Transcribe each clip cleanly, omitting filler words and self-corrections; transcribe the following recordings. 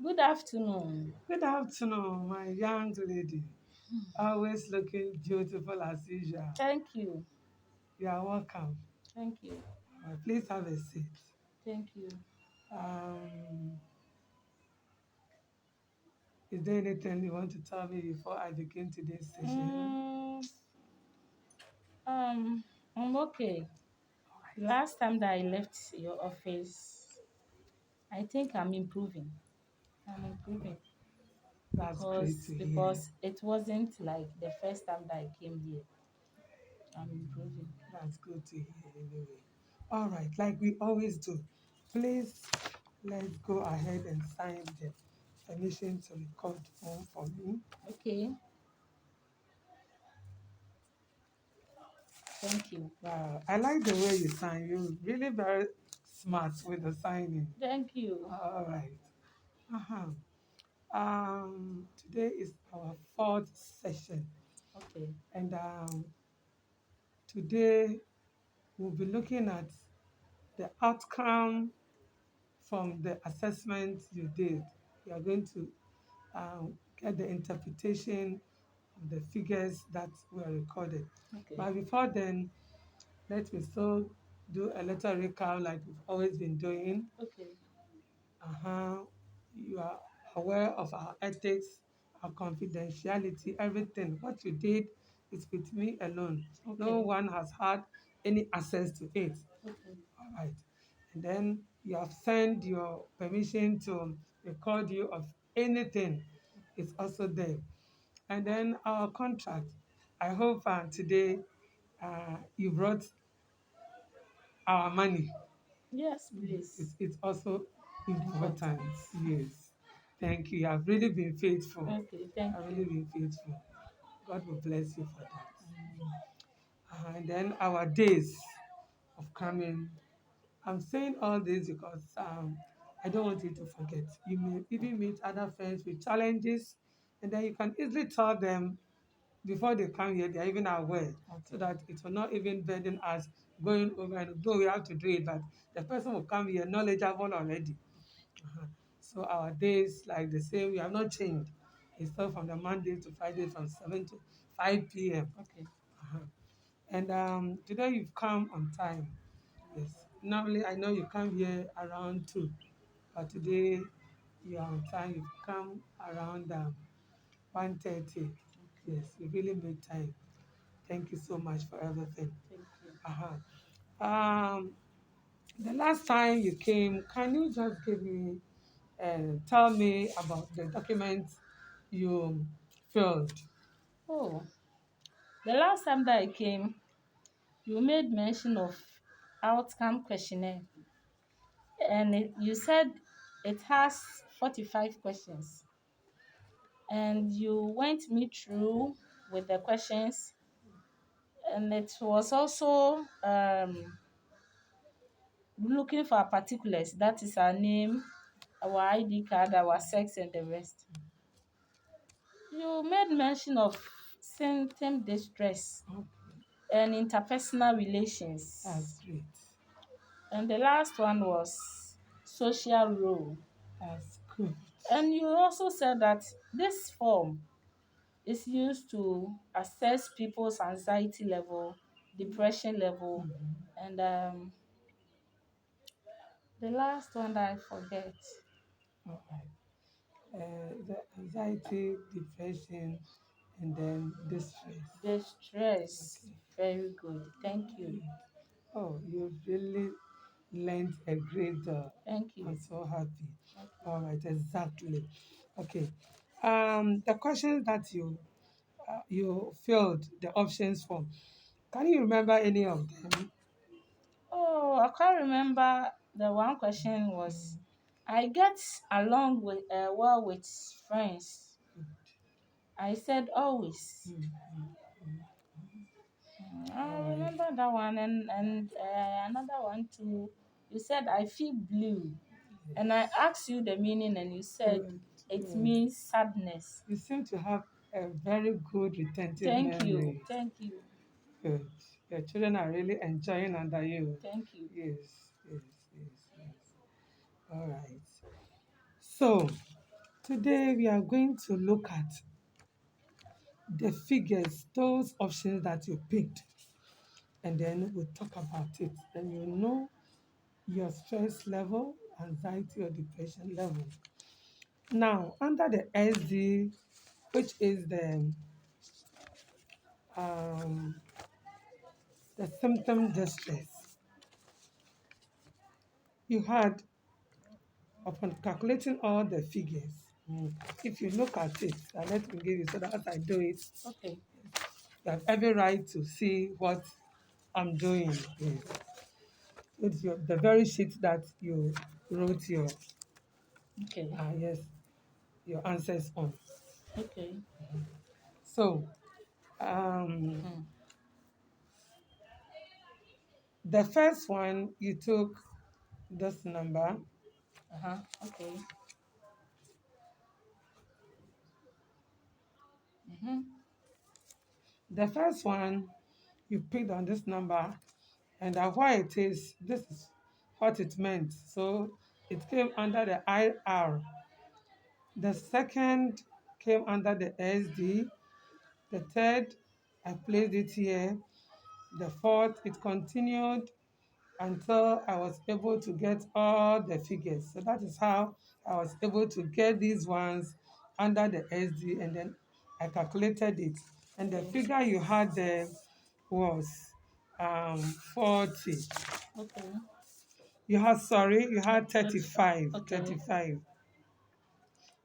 Good afternoon. Good afternoon, my young lady. Always looking beautiful as usual. Thank you. You are welcome. Thank you. Please have a seat. Thank you. Um, is there anything you want to tell me before I begin today's session? Mm, um, I'm okay. The last time that I left your office, I think I'm improving. I'm improving That's great to hear. because it wasn't like the first time that I came here. I'm improving. That's good to hear anyway. All right, like we always do, please let's go ahead and sign the permission to record form for me. Okay. Thank you. Wow, I like the way you sign. You're really very smart with the signing. Thank you. All right. Uh-huh. Today is our fourth session, Okay. and today we'll be looking at the outcome from the assessment you did. You are going to get the interpretation of the figures that were recorded. Okay. But before then, let me still do a little recap like we've always been doing. Okay. Uh-huh. You are aware of our ethics, our confidentiality, everything. What you did is with me alone. No Okay. one has had any access to it. Okay. All right. And then you have sent your permission to record you of anything. It's also there. And then our contract. I hope today you brought our money. Yes, Yes, please. it's also Important. important. Yes. Thank you. You have really been faithful. Okay. Thank You have really you. been faithful. God will bless you for that. And then our days of coming. I'm saying all this because I don't want you to forget. You may even meet other friends with challenges, and then you can easily tell them before they come here, they're even aware, so Okay. that it will not even burden us going over and though we have to do it, but the person will come here knowledgeable already. Uh-huh. So our days, like the same, we have not changed. It's still from the Monday to Friday from 7 to 5 p.m. Okay. Uh-huh. And today you've come on time. Yes. Normally, I know you come here around 2, but today you are on time. You've come around 1:30. Yes, you really made time. Thank you so much for everything. Thank you. Uh-huh. The last time you came, can you just give me tell me about the documents you filled? Oh, the last time that I came, you made mention of outcome questionnaire, and you said it has 45 questions, and you went me through with the questions, and it was also looking for our particulars, that is our name, our ID card, our sex, and the rest. You made mention of symptom distress Okay, and interpersonal that's relations. great. And the last one was social role. That's good. And you also said that this form is used to assess people's anxiety level, depression level, Mhm. and the last one that I forget, All right. The anxiety, depression, and then distress. distress. Okay. Very good. Thank you. Great. Oh, you really learned a great job. Thank you. I'm so happy. Thank you. All right, exactly. Okay. The questions that you filled the options for. Can you remember any of them? Oh, I can't remember. The one question was, I get along with well with friends. I said always. Mm, mm, mm. I All right. remember that one, and another one too. You said I feel blue, and I Yes. asked you the meaning, and you said Good. it Good. means sadness. You seem to have a very good retentive Thank you, memory. thank you, Good. Your children are really enjoying under you. thank you. Yes, yes, yes, yes. All right. So, Today we are going to look at the figures, those options that you picked, and then we'll talk about it. Then you know your stress level, anxiety or depression level. Now, under the SD, which is um, the symptom distress, you had, upon calculating all the figures, if you look at it, let me give you so that as I do it, Okay. you have every right to see what I'm doing. Yes. It's the very sheet that you wrote your Okay. yes, your answers on. Okay. So um, Mm. the first one you took this number. Uh-huh. Okay. Mm-hmm. The first one you picked on this number, and why it is, this is what it meant. So it came under the IR. The second came under the SD. The third, I placed it here. The fourth, it continued until I was able to get all the figures. So that is how I was able to get these ones under the SD, and then I calculated it. And the Okay. figure you had there was 40. Okay. You had 35, Okay. 35,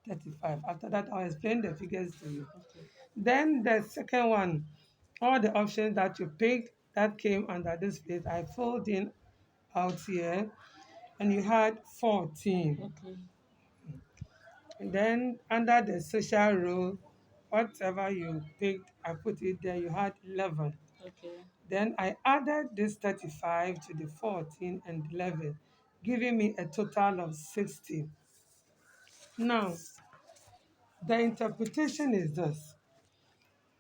35. After that, I'll explain the figures to you. Okay. Then the second one, all the options that you picked that came under this place, I filled in out here, and you had 14. Okay. And then under the social role, whatever you picked, I put it there, you had 11. Okay. Then I added this 35 to the 14 and 11, giving me a total of 60. Now, the interpretation is this.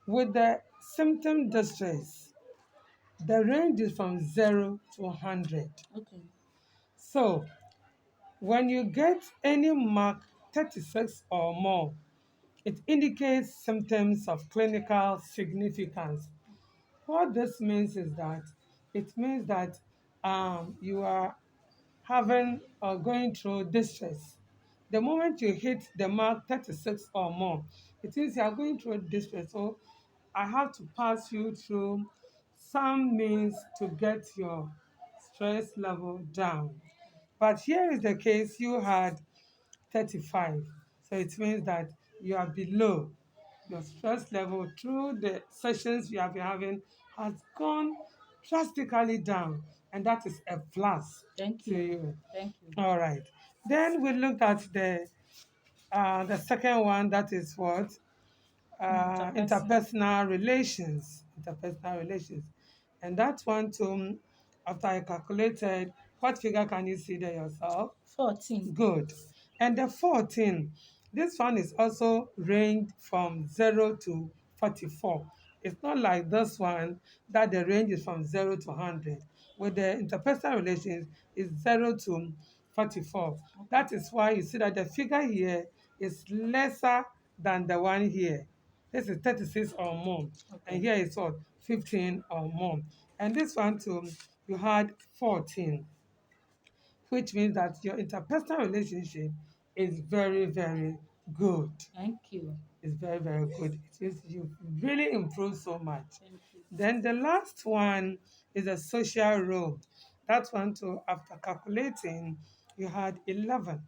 With the symptom distress, the range is from 0 to 100. Okay. So, when you get any mark 36 or more, it indicates symptoms of clinical significance. What this means is that it means that you are having or going through distress. The moment you hit the mark 36 or more, it means you are going through distress. So I have to pass you through some means to get your stress level down. But here is the case, you had 35. So it means that you are below your stress level through the sessions you have been having has gone drastically down, and that is a plus Thank to you. you. Thank you. All right. Then we looked at the second one, that is what Interpersonal. interpersonal relations, and that one too. After I calculated, what figure can you see there yourself? 14. Good. And the 14, this one is also ranged from 0 to 44. It's not like this one that the range is from 0 to 100. With the interpersonal relations, it's 0 to 44. Okay. That is why you see that the figure here is lesser than the one here. This is 36 or more. And Okay. here is what? 15 or more. And this one too, you had 14, which means that your interpersonal relationship is very, very good. Thank you. It's very, very good. It means you really improved so much. Thank you. Then the last one is a social role. That one too, after calculating, you had 11.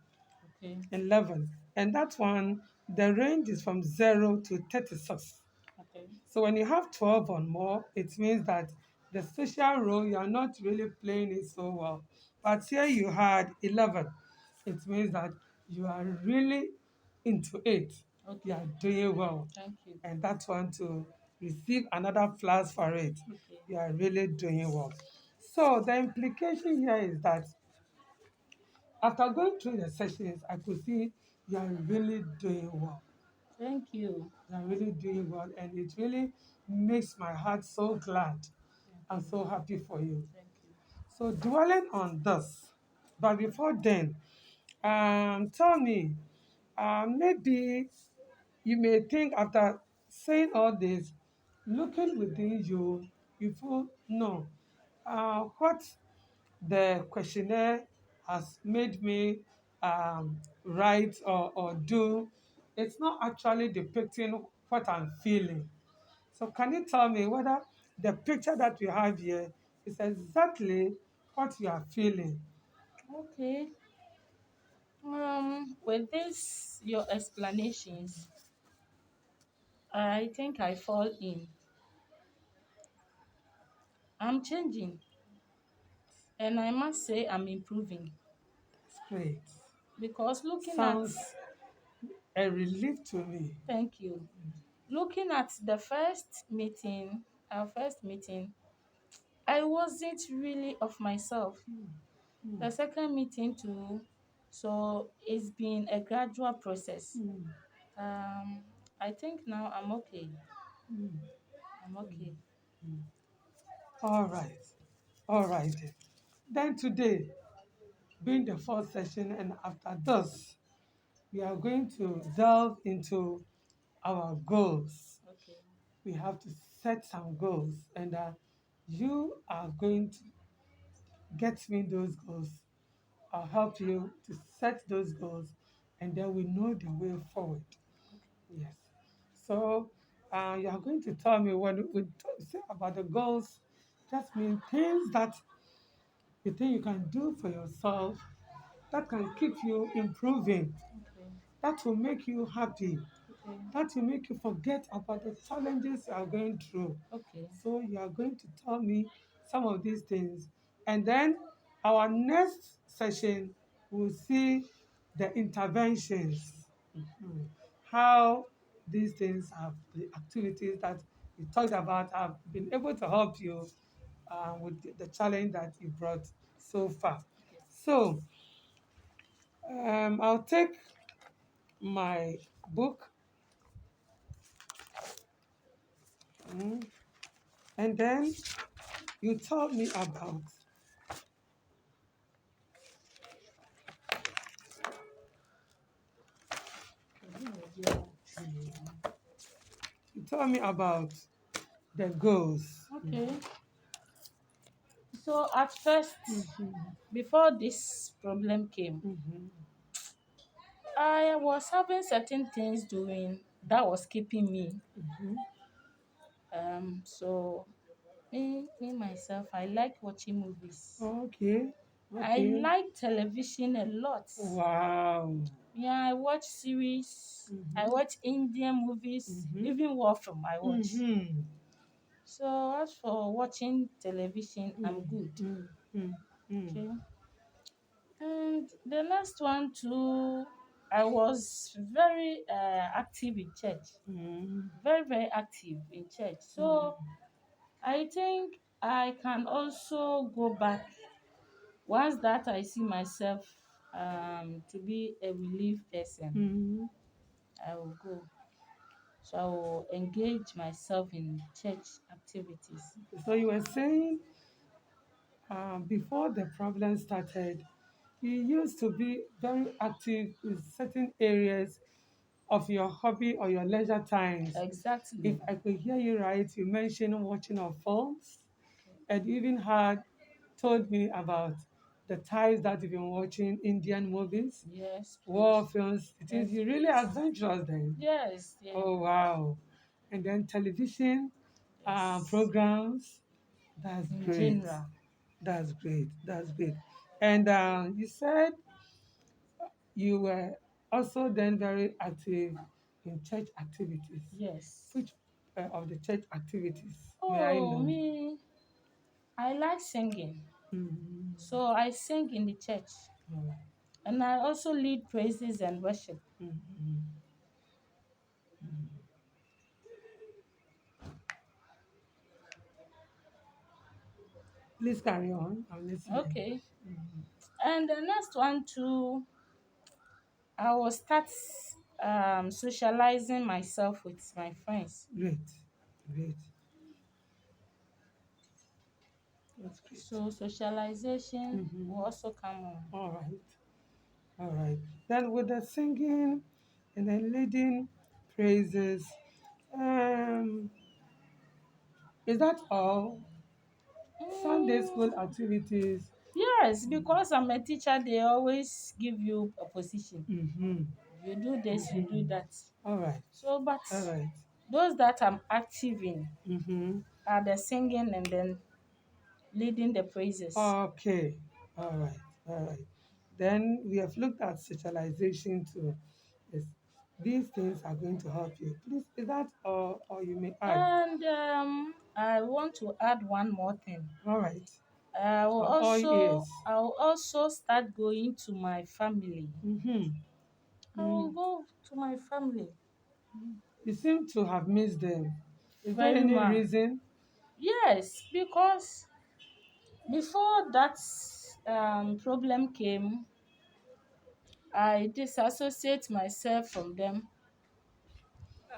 Okay. 11. And that one, the range is from 0 to 36. Okay. So when you have 12 or more, it means that the social role, you are not really playing it so well. But here you had 11. It means that you are really into it. You Okay. are doing well. Thank you. And that's one to receive another plus for it. Okay. You are really doing well. So the implication here is that after going through the sessions, I could see you are really doing well. Thank you. You are really doing well, and it really makes my heart so glad. I'm Thank you. so happy for you. Thank you. So dwelling on this, but before then, tell me, Maybe you may think after saying all this, looking within you, you feel no. What the questionnaire has made me write or do, it's not actually depicting what I'm feeling. So can you tell me whether the picture that you have here is exactly what you are feeling? Okay. With this your explanations, I think I fall in. I'm changing, and I must say I'm improving It's great. because looking at, Sounds a relief to me. thank you, looking at the first meeting, our first meeting, I wasn't really of myself. Mm, The second meeting too, so it's been a gradual process. mm, Um, I think now I'm okay. mm, I'm okay. mm. All right. All right. Then today, being the fourth session, and after this, we are going to delve into our goals. Okay. We have to set some goals, and you are going to get me those goals. I'll help you to set those goals, and then we know the way forward. Yes. So you are going to tell me when we say about the goals, just mean things that you think you can do for yourself that can keep you improving, Okay. that will make you happy, Okay. that will make you forget about the challenges you are going through. Okay. So you are going to tell me some of these things. And then our next session will see the interventions. Mhm. How these things have the activities that we talked about have been able to help you with the challenge that you brought so far. So I'll take my book, mm, and then you told me about you told me about the goals. Okay. So at first, Mhm, before this problem came, mhm, I was having certain things doing that was keeping me. mhm. So me myself, I like watching movies. Okay, I okay. like television a lot. Wow. Yeah, I watch series. I Mhm, watch Indian movies, mhm, even war film I watch. mhm, So as for watching television, I'm mhm, good. mhm, mhm, Okay. And the last one too, I was very active in church. mhm, Very, very active in church. So mhm, I think I can also go back once that I see myself to be a relief person. mhm. I will go. So I will engage myself in church activities. So you were saying before the problem started, you used to be very active in certain areas of your hobby or your leisure times. If Exactly. I could hear you right, you mentioned watching of films, and you even had told me about the times that you've been watching Indian movies, Yes, war please. films. It is Yes, you really please. adventurous then. Yes, yeah. Oh wow! And then television Yes. programs. That's In great. general. That's great. That's great. And you said you were also then very active in church activities. Yes. Which of the church activities may I Oh, know? me, I like singing. Mhm. So I sing in the church. All right. And I also lead praises and worship. Mhm. Please carry on. I'm listening. Okay. And the next one too, I will start socializing myself with my friends. Great. Great. That's great. So socialization will Mhm. also come on. All right. All right. Then with the singing, And then leading praises. Um, is that all? Sunday school Mm, activities. yes, because I'm a teacher, they always give you a position. Mm-hmm. You do this, you do Mm-hmm. that. All right. So, but All right. those that I'm active in Mm-hmm. are the singing and then leading the praises. Okay. All right. All right. Then we have looked at socialization too. Yes. These things are going to help you. Please, is that all, or you may add? And I want to add one more thing. All right. I will I'm all also ears. I will also start going to my family. Mm-hmm. I will go to my family You seem to have missed them. Is there very any much. reason? Yes, because before that problem came, I disassociate myself from them.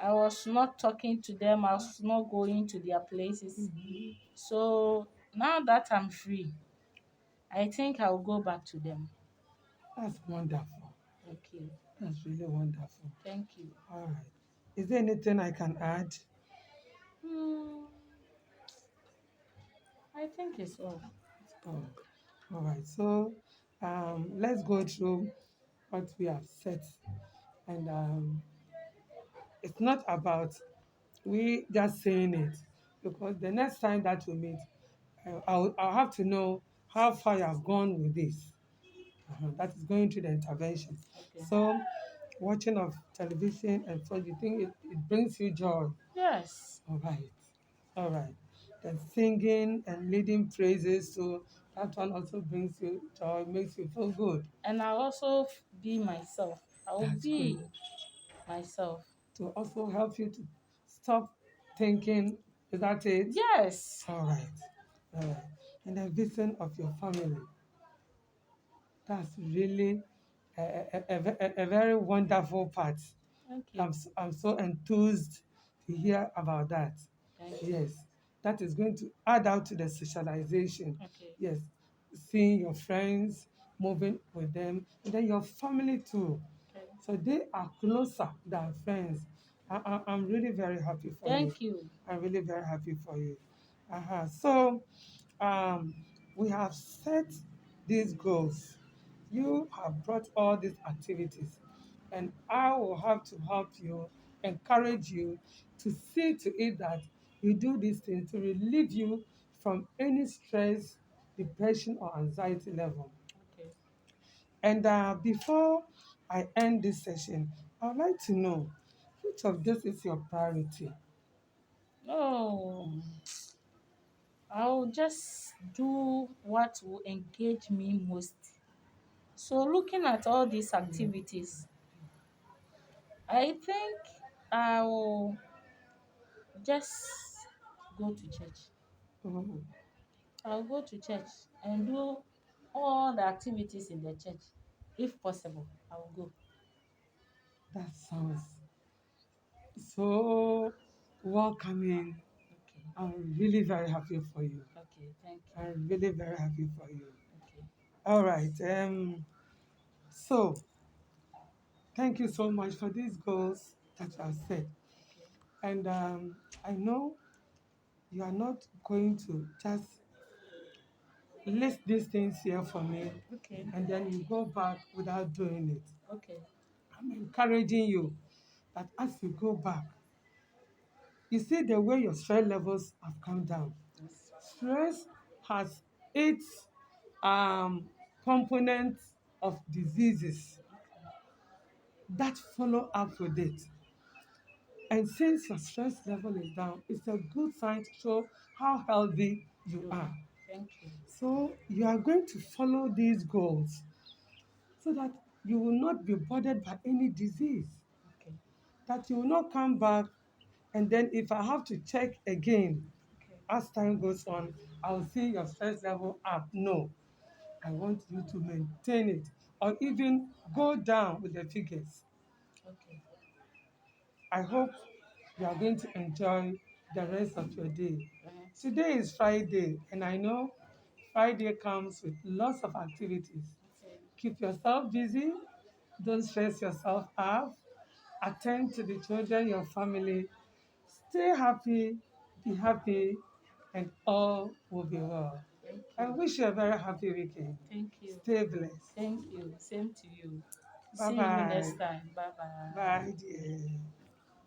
I was not talking to them. I was not going to their places. Mhm. So now that I'm free, I think I'll go back to them. That's wonderful. Thank you. That's really wonderful. Thank you. All right. Is there anything I can add? Hmm, I think it's all. Oh, all right. So let's go through what we have said. And it's not about we just saying it, because the next time that we meet, I'll have to know how far you have gone with this. That is going to the intervention. Okay. So, watching of television and so you think it brings you joy. Yes. All right. All right. Then singing and leading praises, so that one also brings you joy, makes you feel good. And I'll also be myself. I'll That's good. be myself. To also help you to stop thinking, is that it? Yes. All right. All right. And then vision of your family. That's really a very wonderful part. Thank you. I'm so enthused to hear about that. Thank you. Yes, that is going to add out to the socialization. Okay. Yes, seeing your friends, moving with them, and then your family too. Okay. So they are closer than friends. I'm really very happy for you. Thank you. I'm really very happy for you. So um, we have set these goals. You have brought all these activities, and I will have to help you, encourage you to see to it that you do these things to relieve you from any stress, depression, or anxiety level. Okay. And before I end this session, I would like to know which of this is your priority. Oh, I'll just do what will engage me most. So, looking at all these activities, I think I will just go to church. Oh, I'll go to church and do all the activities in the church. If possible, I'll go. that sounds so welcoming. Okay. I'm really very happy for you. Okay. Thank you. I'm really very happy for you. Okay. All right. So thank you so much for these goals that you have set. Okay. And I know you are not going to just list these things here for me Okay. and then you go back without doing it. Okay. I'm encouraging you that as you go back, you see the way your stress levels have come down. Yes. Stress has its components of diseases that follow up with it. And since your stress level is down, it's a good sign to show how healthy you You. are. Thank you. So you are going to follow these goals so that you will not be bothered by any disease, Okay. that you will not come back and then if I have to check again Okay. as time goes on, I'll see your stress level up. No, I want you to maintain it or even go down with the figures. Okay. I hope you are going to enjoy the rest of your day. Thanks. Today is Friday, and I know Friday comes with lots of activities. Okay. Keep yourself busy, don't stress yourself out, attend to the children, your family. Stay happy, be happy, and all will be well. Thank I you. wish you a very happy weekend. Thank you. Stay blessed. Thank you. Same to you. Bye See you bye. next time. Bye bye. Bye, dear.